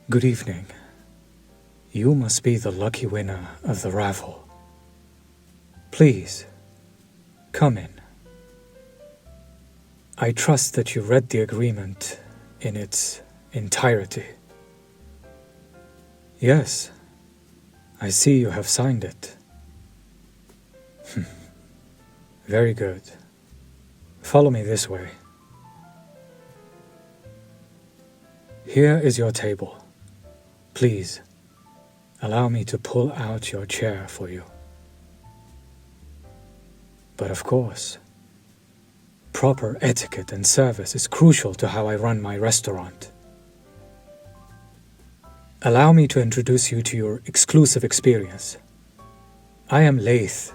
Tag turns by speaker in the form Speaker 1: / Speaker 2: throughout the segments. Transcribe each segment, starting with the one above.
Speaker 1: Good evening. You must be the lucky winner of the raffle. Please, come in. I trust that you read the agreement in its entirety. Yes, I see you have signed it. Very good. Follow me this way. Here is your table. Please, allow me to pull out your chair for you. But of course, proper etiquette and service is crucial to how I run my restaurant. Allow me to introduce you to your exclusive experience. I am Leith,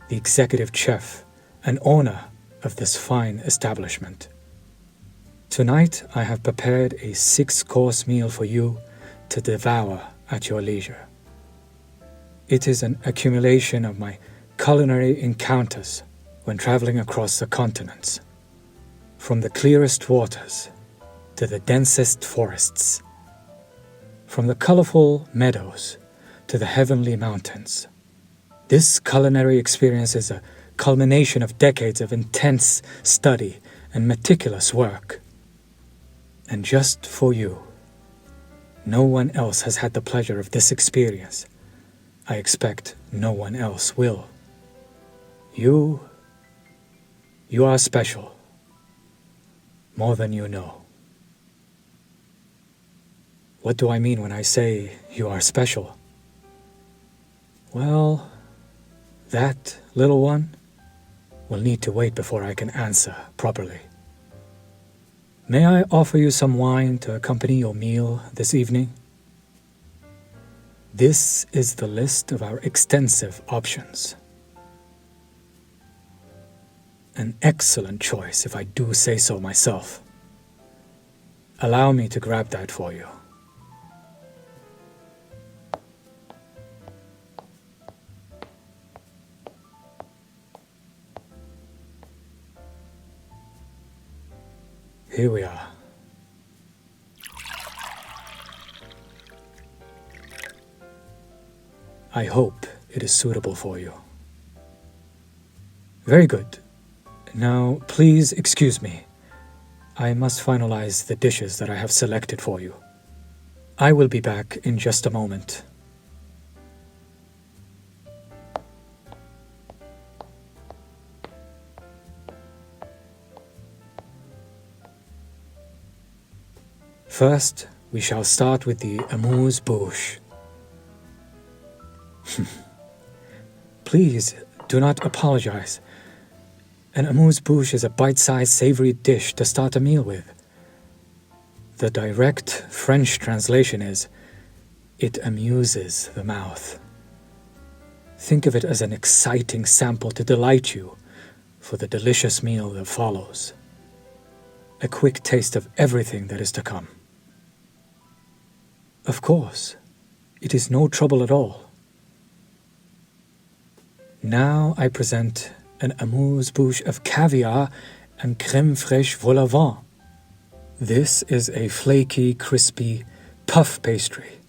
Speaker 1: the executive chef and owner of this fine establishment. Tonight I have prepared a 6-course meal for you to devour at your leisure. It is an accumulation of my culinary encounters when traveling across the continents, from the clearest waters to the densest forests, from the colorful meadows to the heavenly mountains. This culinary experience is a culmination of decades of intense study and meticulous work. And just for you, no one else has had the pleasure of this experience. I expect no one else will. You are special, more than you know. What do I mean when I say you are special? Well, that, little one, will need to wait before I can answer properly. May I offer you some wine to accompany your meal this evening? This is the list of our extensive options. An excellent choice, if I do say so myself. Allow me to grab that for you. Here we are. I hope it is suitable for you. Very good. Now, please excuse me. I must finalize the dishes that I have selected for you. I will be back in just a moment. First, we shall start with the amuse-bouche. Please do not apologize. An amuse-bouche is a bite-sized savory dish to start a meal with. The direct French translation is, it amuses the mouth. Think of it as an exciting sample to delight you for the delicious meal that follows. A quick taste of everything that is to come. Of course, it is no trouble at all. Now I present an amuse-bouche of caviar and crème fraîche vol au vent. This is a flaky, crispy puff pastry.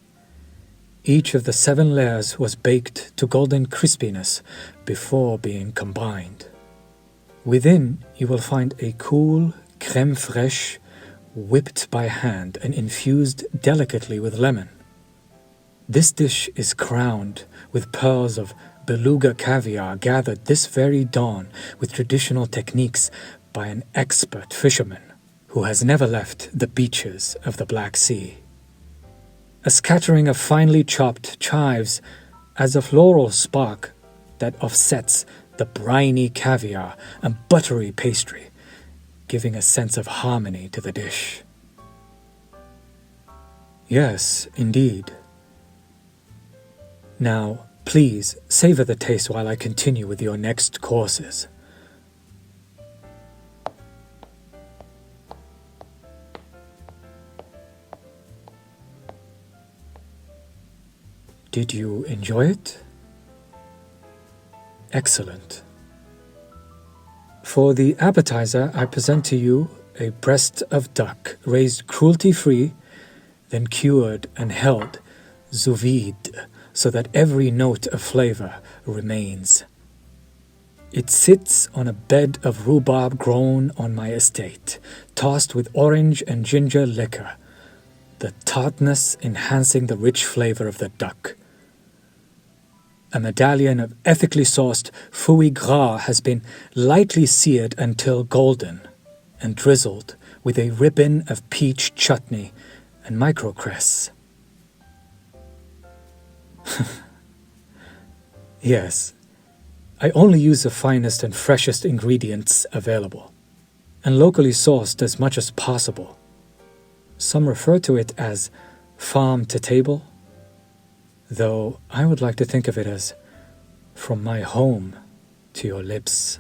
Speaker 1: Each of the 7 layers was baked to golden crispiness before being combined. Within, you will find a cool crème fraîche whipped by hand and infused delicately with lemon. This dish is crowned with pearls of beluga caviar gathered this very dawn with traditional techniques by an expert fisherman who has never left the beaches of the Black Sea. A scattering of finely chopped chives adds a floral spark that offsets the briny caviar and buttery pastry, giving a sense of harmony to the dish. Yes, indeed. Now, please savor the taste while I continue with your next courses. Did you enjoy it? Excellent. For the appetizer, I present to you a breast of duck raised cruelty-free, then cured and held sous vide so that every note of flavor remains. It sits on a bed of rhubarb grown on my estate, tossed with orange and ginger liquor, the tartness enhancing the rich flavor of the duck. A medallion of ethically sourced foie gras has been lightly seared until golden and drizzled with a ribbon of peach chutney and microcress. Yes, I only use the finest and freshest ingredients available, and locally sourced as much as possible. Some refer to it as farm to table, though I would like to think of it as from my home to your lips.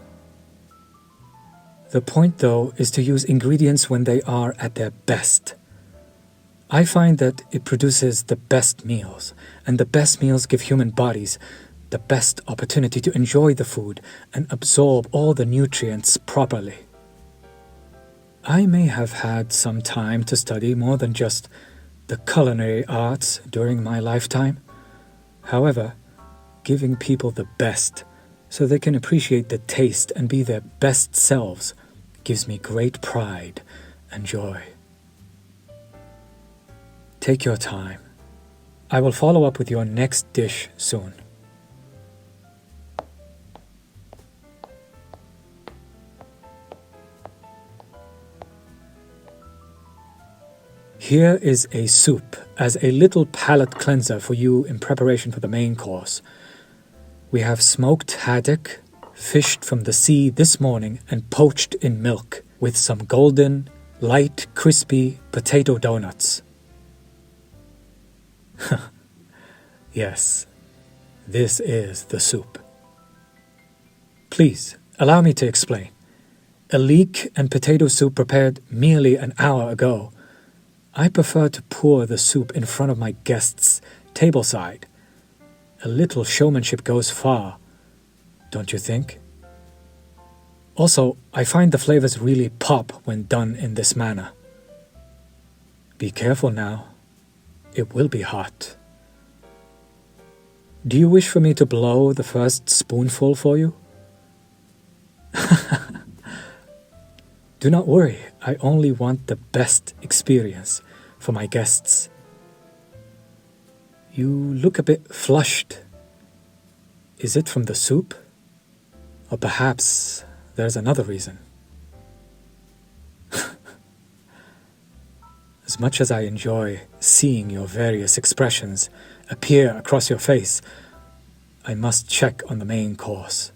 Speaker 1: The point, though, is to use ingredients when they are at their best. I find that it produces the best meals, and the best meals give human bodies the best opportunity to enjoy the food and absorb all the nutrients properly. I may have had some time to study more than just the culinary arts during my lifetime. However, giving people the best so they can appreciate the taste and be their best selves gives me great pride and joy. Take your time. I will follow up with your next dish soon. Here is a soup as a little palate cleanser for you in preparation for the main course. We have smoked haddock, fished from the sea this morning and poached in milk, with some golden, light, crispy potato donuts. Yes, this is the soup. Please, allow me to explain. A leek and potato soup prepared merely an hour ago. I prefer to pour the soup in front of my guests, tableside. A little showmanship goes far, don't you think? Also, I find the flavors really pop when done in this manner. Be careful now. It will be hot. Do you wish for me to blow the first spoonful for you? Do not worry, I only want the best experience for my guests. You look a bit flushed. Is it from the soup? Or perhaps there's another reason. As much as I enjoy seeing your various expressions appear across your face, I must check on the main course.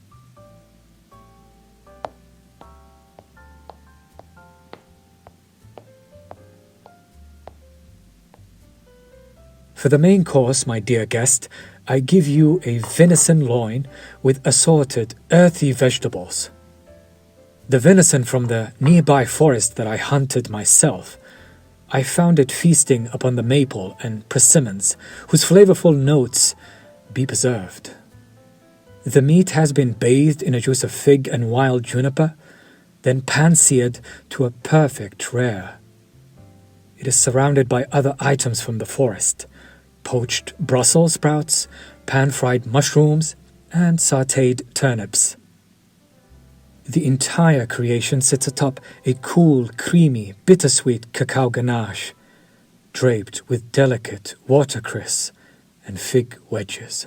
Speaker 1: For the main course, my dear guest, I give you a venison loin with assorted earthy vegetables. The venison from the nearby forest that I hunted myself. I found it feasting upon the maple and persimmons, whose flavorful notes be preserved. The meat has been bathed in a juice of fig and wild juniper, then pan-seared to a perfect rare. It is surrounded by other items from the forest: poached Brussels sprouts, pan-fried mushrooms, and sautéed turnips. The entire creation sits atop a cool, creamy, bittersweet cacao ganache, draped with delicate watercress and fig wedges.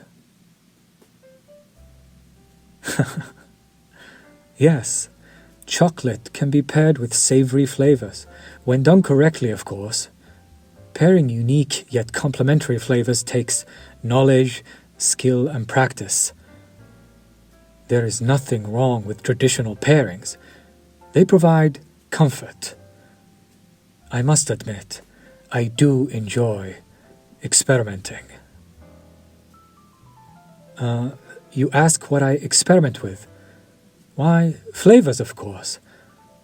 Speaker 1: Yes, chocolate can be paired with savory flavors, when done correctly, of course. Pairing unique yet complementary flavors takes knowledge, skill, and practice. There is nothing wrong with traditional pairings. They provide comfort. I must admit, I do enjoy experimenting. You ask what I experiment with? Why, flavors, of course.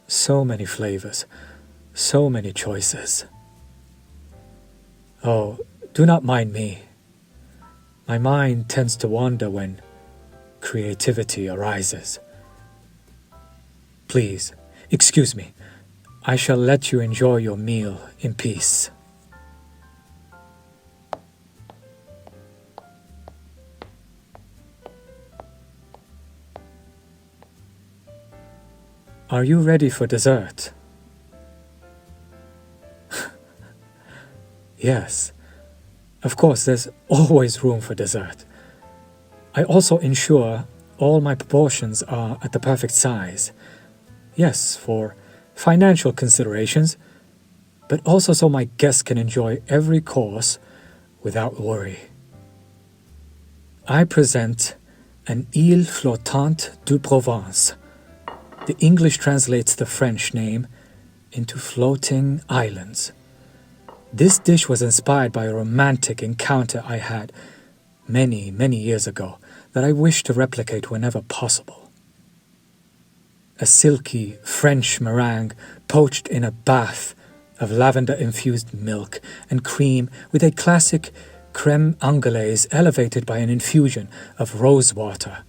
Speaker 1: So many flavors, so many choices. Oh, do not mind me. My mind tends to wander when creativity arises. Please, excuse me. I shall let you enjoy your meal in peace. Are you ready for dessert? Yes. Of course, there's always room for dessert. I also ensure all my proportions are at the perfect size. Yes, for financial considerations, but also so my guests can enjoy every course without worry. I present an île flottante de Provence. The English translates the French name into floating islands. This dish was inspired by a romantic encounter I had many, many years ago that I wish to replicate whenever possible. A silky French meringue poached in a bath of lavender-infused milk and cream with a classic crème anglaise elevated by an infusion of rose water,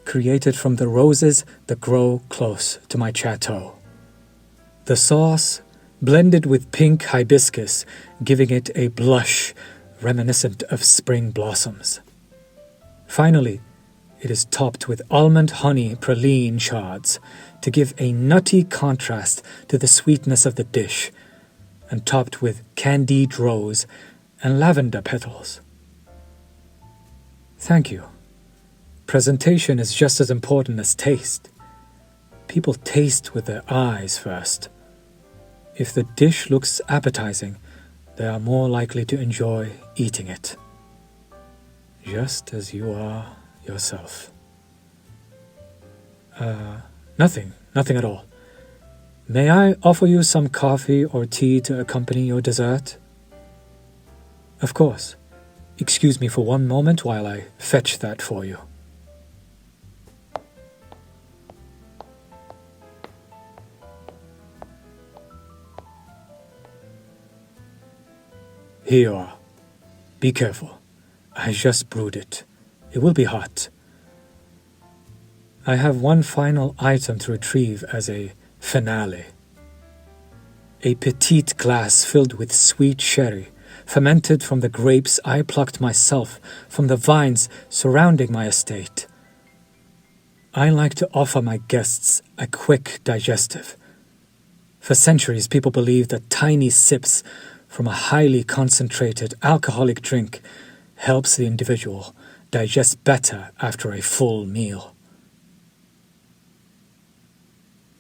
Speaker 1: created from the roses that grow close to my chateau. The sauce blended with pink hibiscus, giving it a blush reminiscent of spring blossoms. Finally, it is topped with almond honey praline shards to give a nutty contrast to the sweetness of the dish, and topped with candied rose and lavender petals. Thank you. Presentation is just as important as taste. People taste with their eyes first. If the dish looks appetizing, they are more likely to enjoy eating it. Just as you are yourself. Nothing at all. May I offer you some coffee or tea to accompany your dessert? Of course. Excuse me for one moment while I fetch that for you. Here you are. Be careful. I just brewed it. It will be hot. I have one final item to retrieve as a finale. A petite glass filled with sweet sherry, fermented from the grapes I plucked myself from the vines surrounding my estate. I like to offer my guests a quick digestive. For centuries, people believed that tiny sips from a highly concentrated alcoholic drink helps the individual digest better after a full meal.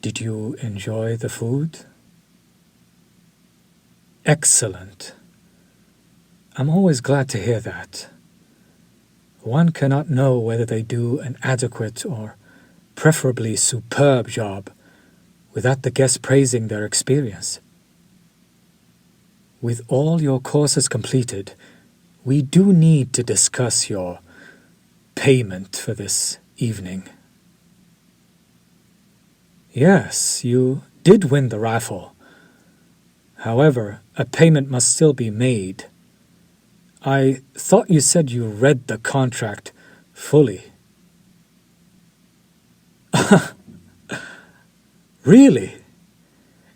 Speaker 1: Did you enjoy the food? Excellent. I'm always glad to hear that. One cannot know whether they do an adequate or preferably superb job without the guests praising their experience. With all your courses completed, we do need to discuss your payment for this evening. Yes, you did win the raffle. However, a payment must still be made. I thought you said you read the contract fully. Really?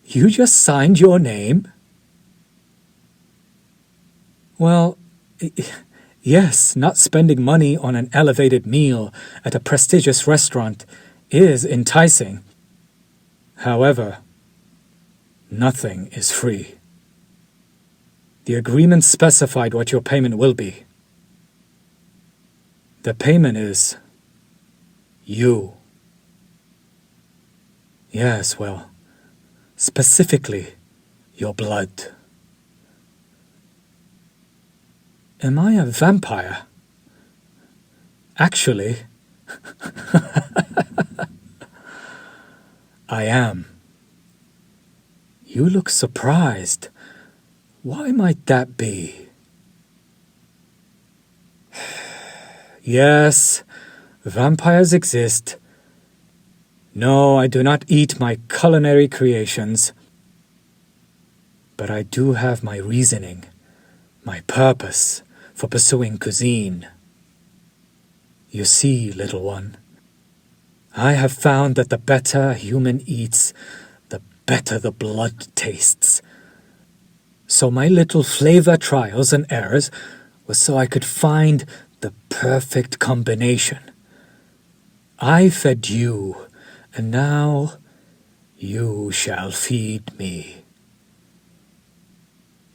Speaker 1: You just signed your name? Well, yes, not spending money on an elevated meal at a prestigious restaurant is enticing. However, nothing is free. The agreement specified what your payment will be. The payment is you. Yes, well, specifically your blood. Am I a vampire? Actually, I am. You look surprised. Why might that be? Yes, vampires exist. No, I do not eat my culinary creations. But I do have my reasoning, my purpose for pursuing cuisine. You see, little one, I have found that the better a human eats, the better the blood tastes. So my little flavor trials and errors was so I could find the perfect combination. I fed you, and now You shall feed me.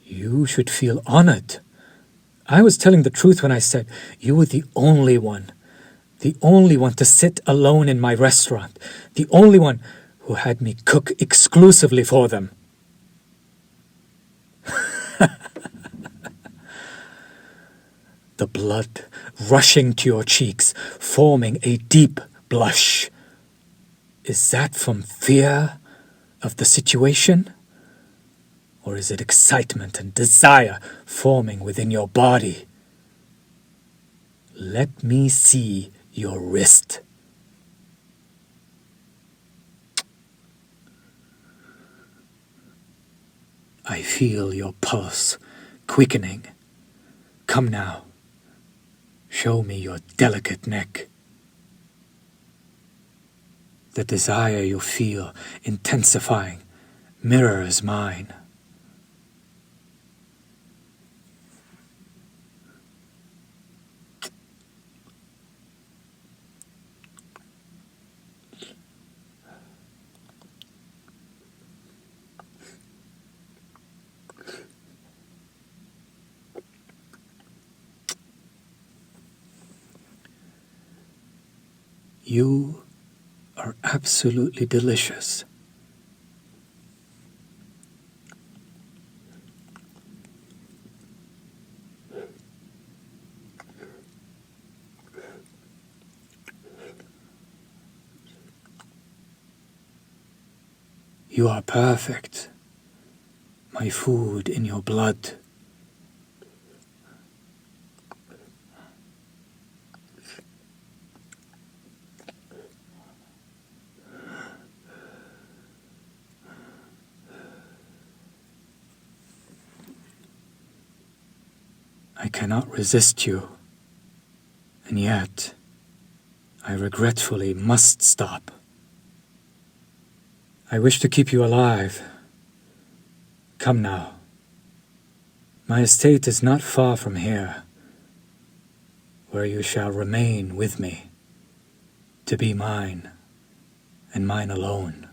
Speaker 1: You should feel honored. I was telling the truth when I said you were the only one to sit alone in my restaurant, the only one who had me cook exclusively for them. The blood rushing to your cheeks, forming a deep blush. Is that from fear of the situation? Or is it excitement and desire forming within your body? Let me see your wrist. I feel your pulse quickening. Come now. Show me your delicate neck. The desire you feel intensifying mirrors mine. You are absolutely delicious. You are perfect. My food in your blood. I cannot resist you, and yet I regretfully must stop. I wish to keep you alive. Come now. My estate is not far from here, where you shall remain with me, to be mine, and mine alone.